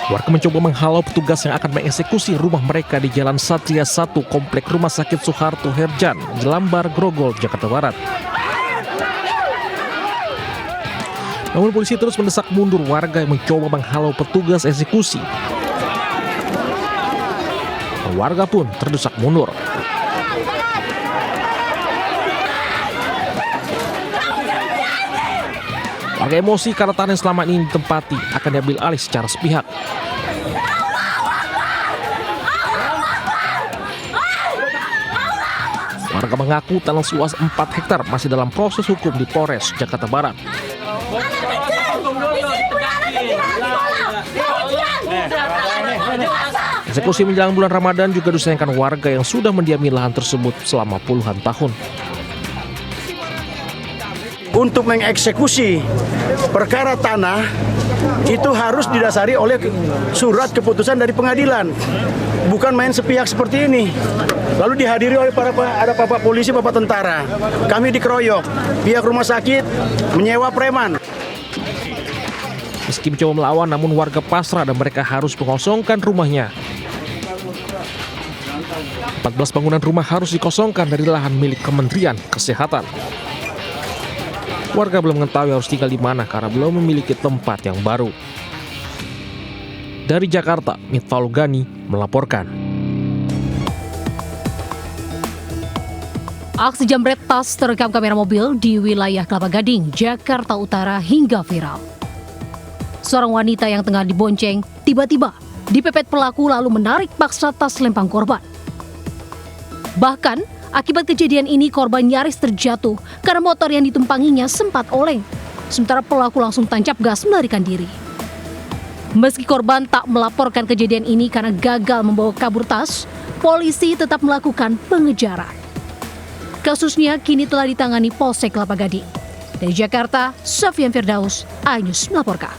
Warga mencoba menghalau petugas yang akan mengeksekusi rumah mereka di Jalan Satria 1, Komplek Rumah Sakit Soeharto Herjan, Jelambar, Grogol, Jakarta Barat. Namun polisi terus mendesak mundur warga yang mencoba menghalau petugas eksekusi. Warga pun terdesak mundur. Warga emosi karena tanah yang selama ini ditempati akan diambil alih secara sepihak. Warga mengaku tanah seluas 4 hektar masih dalam proses hukum di Polres Jakarta Barat. Eksekusi menjelang bulan Ramadan juga disayangkan warga yang sudah mendiami lahan tersebut selama puluhan tahun. Untuk mengeksekusi perkara tanah itu harus didasari oleh surat keputusan dari pengadilan, bukan main sepihak seperti ini. Lalu dihadiri oleh ada bapak polisi, bapak tentara. Kami dikeroyok, pihak rumah sakit menyewa preman. Meski mencoba melawan, namun warga pasrah dan mereka harus mengosongkan rumahnya. 14 bangunan rumah harus dikosongkan dari lahan milik Kementerian Kesehatan. Warga belum mengetahui harus tinggal di mana karena belum memiliki tempat yang baru. Dari Jakarta, Mitfaul Gani melaporkan. Aksi jambret tas terekam kamera mobil di wilayah Kelapa Gading, Jakarta Utara hingga viral. Seorang wanita yang tengah dibonceng tiba-tiba dipepet pelaku lalu menarik paksa tas lempang korban. Bahkan, akibat kejadian ini korban nyaris terjatuh karena motor yang ditumpanginya sempat oleng. Sementara pelaku langsung tancap gas melarikan diri. Meski korban tak melaporkan kejadian ini karena gagal membawa kabur tas, polisi tetap melakukan pengejaran. Kasusnya kini telah ditangani Polsek Kelapa Gading. Dari Jakarta, Sofian Firdaus, iNews melaporkan.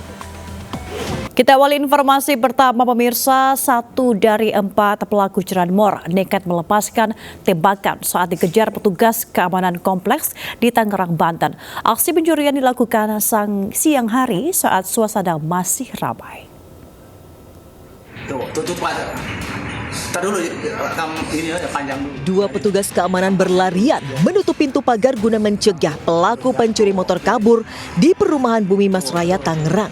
Kita awali informasi pertama pemirsa, 1 dari 4 pelaku curanmor nekat melepaskan tembakan saat dikejar petugas keamanan kompleks di Tangerang, Banten. Aksi pencurian dilakukan siang hari saat suasana masih ramai. Tutup aja. Dua petugas keamanan berlarian menutup pintu pagar guna mencegah pelaku pencuri motor kabur di perumahan Bumi Mas Raya, Tangerang.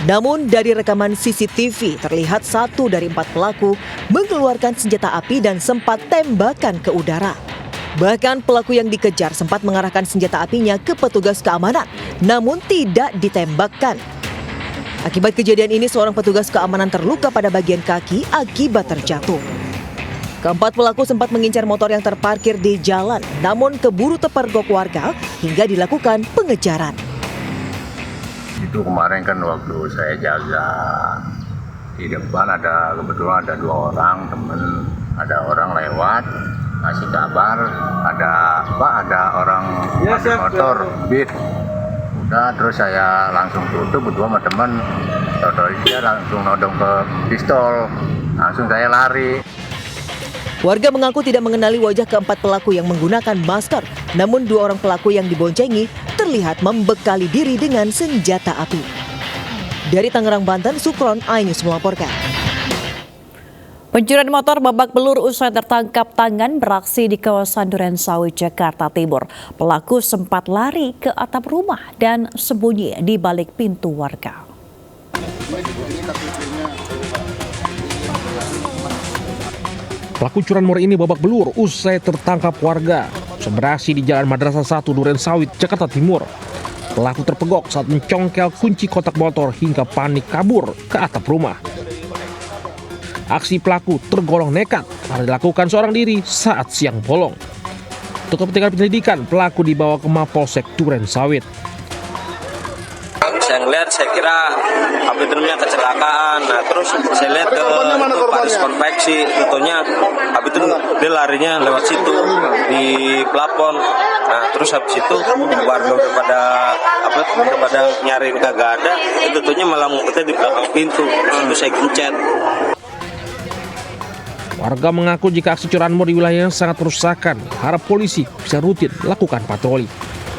Namun dari rekaman CCTV terlihat 1 dari 4 pelaku mengeluarkan senjata api dan sempat tembakan ke udara. Bahkan pelaku yang dikejar sempat mengarahkan senjata apinya ke petugas keamanan, namun tidak ditembakkan. Akibat kejadian ini seorang petugas keamanan terluka pada bagian kaki akibat terjatuh. Keempat pelaku sempat mengincar motor yang terparkir di jalan, namun keburu terpergok warga hingga dilakukan pengejaran. Itu kemarin kan waktu saya jaga di depan kebetulan ada 2 orang temen, ada orang lewat kasih kabar ada orang pakai motor beat. Udah terus saya langsung tutup berdua sama temen, dia langsung nodong ke pistol, langsung saya lari. Warga mengaku tidak mengenali wajah keempat pelaku yang menggunakan masker, namun 2 orang pelaku yang diboncengi terlihat membekali diri dengan senjata api. Dari Tangerang, Banten, Sukron, iNews melaporkan. Pencurian motor babak belur usai tertangkap tangan beraksi di kawasan Durensawit, Jakarta Timur. Pelaku sempat lari ke atap rumah dan sembunyi di balik pintu warga. Pelaku curanmor ini babak belur usai tertangkap warga beraksi di Jalan Madrasah 1 Durensawit, Jakarta Timur. Pelaku terpegok saat mencongkel kunci kotak motor hingga panik kabur ke atap rumah. Aksi pelaku tergolong nekat karena dilakukan seorang diri saat siang bolong. Untuk kepentingan penyelidikan, pelaku dibawa ke Mapolsek Durensawit. Saya ngeliat, saya kira habitunya kecelakaan. Nah terus saya lihat ke Paris Konveksi, tentunya habitu dia larinya lewat situ di plafon. Nah terus habis itu warga pada nyariin kagak ada, tentunya malah ngumpetnya di belakang pintu. Itu saya gencet. Warga mengaku jika aksi curanmor di wilayahnya sangat merusakan, harap polisi bisa rutin lakukan patroli.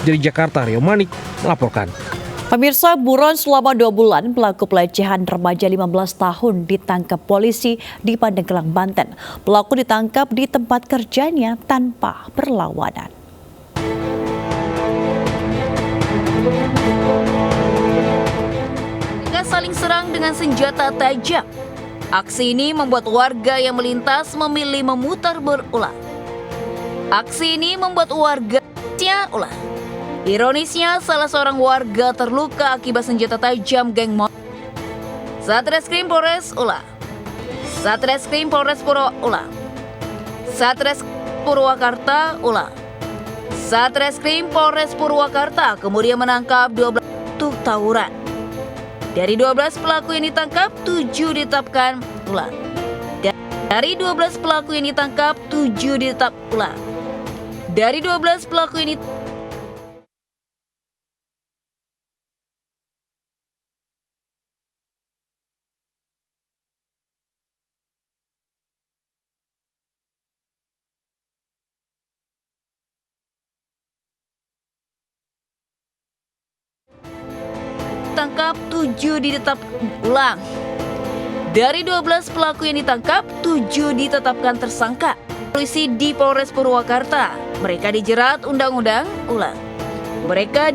Dari Jakarta, Rio Manik melaporkan. Pemirsa, buron selama 2 bulan pelaku pelecehan remaja 15 tahun ditangkap polisi di Pandeglang, Banten. Pelaku ditangkap di tempat kerjanya tanpa perlawanan. Mereka saling serang dengan senjata tajam. Aksi ini membuat warga yang melintas memilih memutar berulang. Aksi ini membuat warga ulah. Ironisnya, salah seorang warga terluka akibat senjata tajam geng motor. Satreskrim Polres Ulah. Satreskrim Polres Ulah. Satreskrim Purwakarta Ulah. Satreskrim Polres Purwakarta kemudian menangkap 12 untuk tawuran. Dari 12 pelaku yang ditangkap, 7 ditetapkan ulang. Dari 12 pelaku yang ditangkap, 7 ditetap ulang. Dari 12 pelaku ini ditangkap, 7 ditetap ulang. Dari 12 pelaku yang ditangkap, 7 ditetapkan tersangka. Polisi di Polres Purwakarta, mereka dijerat undang-undang ulang. Mereka